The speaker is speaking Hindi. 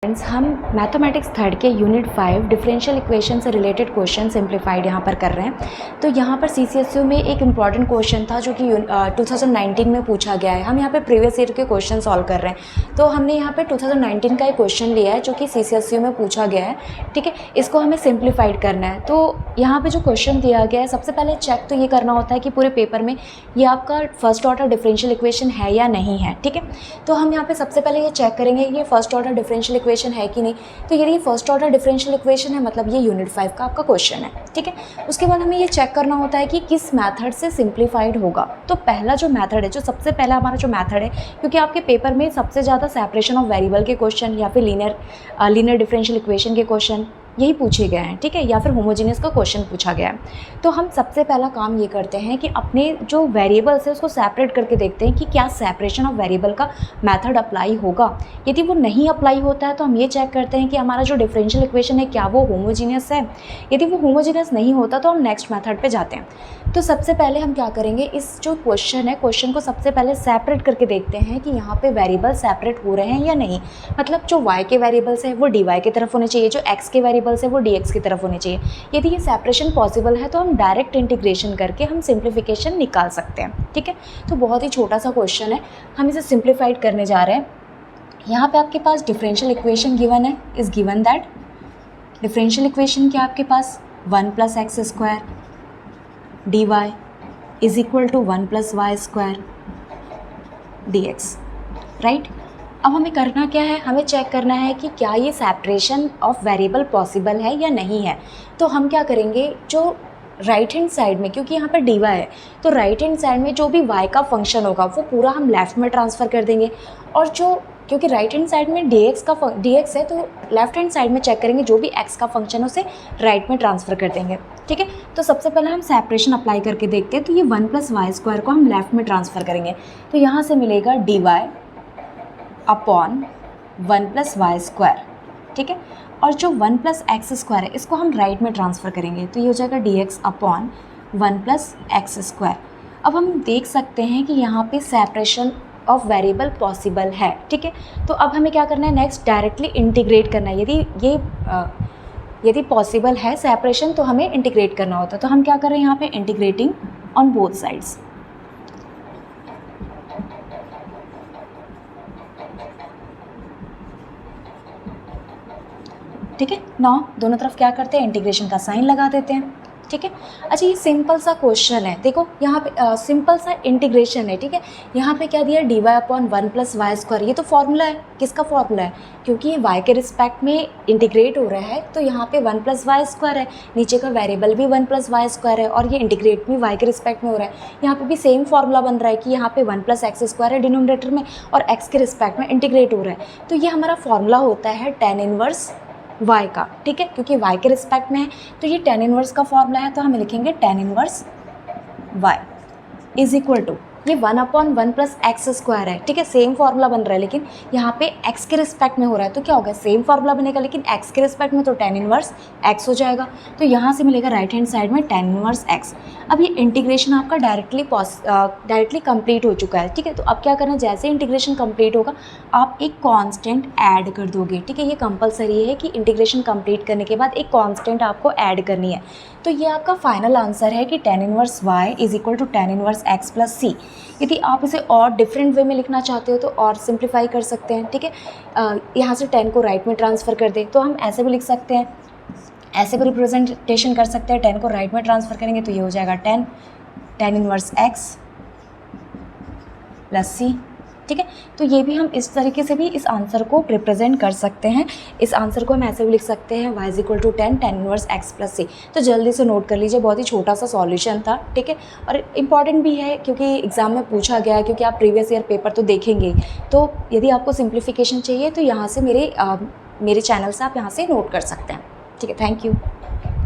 फ्रेंड्स, हम मैथमेटिक्स थर्ड के यूनिट 5 डिफरेंशियल इक्वेशन से रिलेटेड क्वेश्चन सिंप्लीफाइड यहाँ पर कर रहे हैं। तो यहाँ पर सीसीएसयू में एक इम्पॉर्टेंट क्वेश्चन था जो कि 2019 में पूछा गया है। हम यहाँ पे प्रीवियस ईयर के क्वेश्चन सॉल्व कर रहे हैं। तो हमने यहाँ पे 2019 का एक क्वेश्चन लिया है जो कि सीसीएसयू में पूछा गया है। ठीक है, इसको हमें सिंप्लीफाइड करना है। तो यहाँ पर जो क्वेश्चन दिया गया है, सबसे पहले चेक तो ये करना होता है कि पूरे पेपर में ये आपका फर्स्ट ऑर्डर डिफरेंशियल इक्वेशन है या नहीं है। ठीक है, तो हम यहाँ पे सबसे पहले ये चेक करेंगे कि ये फर्स्ट ऑर्डर डिफरेंशियल इक्वेशन है कि नहीं। तो यदि फर्स्ट ऑर्डर डिफरेंशियल इक्वेशन है, मतलब ये यूनिट 5 का आपका क्वेश्चन है। ठीक है, उसके बाद हमें ये चेक करना होता है कि किस मेथड से सिंप्लीफाइड होगा। तो पहला जो मेथड है, जो सबसे पहला हमारा जो मेथड है, क्योंकि आपके पेपर में सबसे ज़्यादा सेपरेशन ऑफ वेरिएबल के क्वेश्चन या फिर लीनियर डिफरेंशियल इक्वेशन के क्वेश्चन यही पूछे गए हैं। ठीक है, या फिर होमोजेनियस का क्वेश्चन पूछा गया है। तो हम सबसे पहला काम ये करते हैं कि अपने जो वेरिएबल्स है उसको सेपरेट करके देखते हैं कि क्या सेपरेशन ऑफ वेरिएबल का मेथड अप्लाई होगा। यदि वो नहीं अप्लाई होता है तो हम ये चेक करते हैं कि हमारा जो डिफरेंशियल इक्वेशन है क्या वो होमोजेनियस है। यदि वो होमोजेनियस नहीं होता तो हम नेक्स्ट मेथड पे जाते हैं। तो सबसे पहले हम क्या करेंगे, इस जो क्वेश्चन है, क्वेश्चन को सबसे पहले सेपरेट करके देखते हैं कि यहाँ पे वेरिएबल सेपरेट हो रहे हैं या नहीं। मतलब जो y के वेरिएबल्स है वो dy की तरफ होने चाहिए, जो x के वेरिएबल्स है वो dx की तरफ होने चाहिए। यदि ये सेपरेशन पॉसिबल है तो हम डायरेक्ट इंटीग्रेशन करके हम सिंप्लीफिकेशन निकाल सकते हैं। ठीक है, तो बहुत ही छोटा सा क्वेश्चन है, हम इसे सिंप्लीफाइड करने जा रहे हैं। यहाँ पे आपके पास डिफरेंशियल इक्वेशन गिवन है, is given that differential equation क्या आपके पास 1 + x² dy is equal to 1 + y² dx, right. अब हमें करना क्या है, हमें चेक करना है कि क्या ये सेपरेशन ऑफ वेरिएबल पॉसिबल है या नहीं है। तो हम क्या करेंगे, जो राइट हैंड साइड में, क्योंकि यहाँ पर dy है, तो राइट हैंड साइड में जो भी y का फंक्शन होगा वो पूरा हम लेफ़्ट में ट्रांसफ़र कर देंगे। और जो, क्योंकि राइट हैंड साइड में dx है, तो लेफ्ट हैंड साइड में चेक करेंगे जो भी x का फंक्शन है उसे राइट में ट्रांसफ़र कर देंगे। ठीक है, तो सबसे पहले हम सेपरेशन अप्लाई करके देखते हैं। तो ये 1 + y² को हम लेफ्ट में ट्रांसफ़र करेंगे, तो यहाँ से मिलेगा dy अपॉन 1 + y²। ठीक है, और जो 1 + x² है इसको हम राइट में ट्रांसफ़र करेंगे, तो ये हो जाएगा dx अपॉन 1 + x²। अब हम देख सकते हैं कि यहाँ पे सेपरेशन ऑफ वेरिएबल पॉसिबल है। ठीक है, तो अब हमें क्या करना है, नेक्स्ट डायरेक्टली इंटीग्रेट करना है। यदि पॉसिबल है सेपरेशन तो हमें इंटीग्रेट करना होता है। तो हम क्या कर रहे हैं, यहाँ पे इंटीग्रेटिंग ऑन बोथ साइड्स। ठीक है, नाउ दोनों तरफ क्या करते हैं, इंटीग्रेशन का साइन लगा देते हैं। ठीक है, अच्छा, ये सिंपल सा क्वेश्चन है। देखो यहाँ पे सिंपल सा इंटीग्रेशन है। ठीक है, यहाँ पे क्या दिया, dy अपॉन 1 + y²। ये तो फॉर्मूला है, किसका फॉर्मूला है, क्योंकि ये y के रिस्पेक्ट में इंटीग्रेट हो रहा है, तो यहाँ पे 1 + y² है, नीचे का वेरिएबल भी 1 + y² है, और ये इंटीग्रेट भी y के रिस्पेक्ट में हो रहा है। यहाँ पे भी सेम फॉर्मूला बन रहा है कि यहाँ पे 1 + x² है डिनोमिनेटर में, और x के रिस्पेक्ट में इंटीग्रेट हो रहा है। तो ये हमारा फॉर्मूला होता है tan इनवर्स y का। ठीक है, क्योंकि y के रिस्पेक्ट में है, तो ये tan इनवर्स का फॉर्मूला है, तो हम लिखेंगे tan inverse y is equal to, ये 1 अपॉन 1 + x² है। ठीक है, सेम फार्मूला बन रहा है, लेकिन यहाँ पे x के रिस्पेक्ट में हो रहा है, तो क्या होगा, सेम फार्मूला बनेगा लेकिन x के रिस्पेक्ट में, तो tan इनवर्स x हो जाएगा। तो यहाँ से मिलेगा राइट हैंड साइड में tan इनवर्स x। अब ये इंटीग्रेशन आपका डायरेक्टली कंप्लीट हो चुका है। ठीक है, तो अब क्या करना है, जैसे इंटीग्रेशन कंप्लीट होगा आप एक कांस्टेंट ऐड कर दोगे। ठीक है, ये कंपलसरी है कि इंटीग्रेशन कंप्लीट करने के बाद एक कांस्टेंट आपको ऐड करनी है। तो ये आपका फाइनल आंसर है कि tan inverse y is equal to tan inverse x + c। यदि आप इसे और डिफरेंट वे में लिखना चाहते हो तो और सिंप्लीफाई कर सकते हैं। ठीक है, यहाँ से 10 को राइट में ट्रांसफ़र कर दें, तो हम ऐसे भी लिख सकते हैं, ऐसे भी रिप्रेजेंटेशन कर सकते हैं। 10 को राइट में ट्रांसफ़र करेंगे तो ये हो जाएगा tan इनवर्स x + c। ठीक है, तो ये भी हम इस तरीके से भी इस आंसर को रिप्रेजेंट कर सकते हैं। इस आंसर को हम ऐसे भी लिख सकते हैं, y is equal to tan inverse x + c। तो जल्दी से नोट कर लीजिए, बहुत ही छोटा सा सॉल्यूशन था। ठीक है, और इम्पॉर्टेंट भी है क्योंकि एग्ज़ाम में पूछा गया है, क्योंकि आप प्रीवियस ईयर पेपर तो देखेंगे। तो यदि आपको सिंप्लीफिकेशन चाहिए तो यहाँ से मेरे चैनल से आप यहाँ से नोट कर सकते हैं। ठीक है, थैंक यू।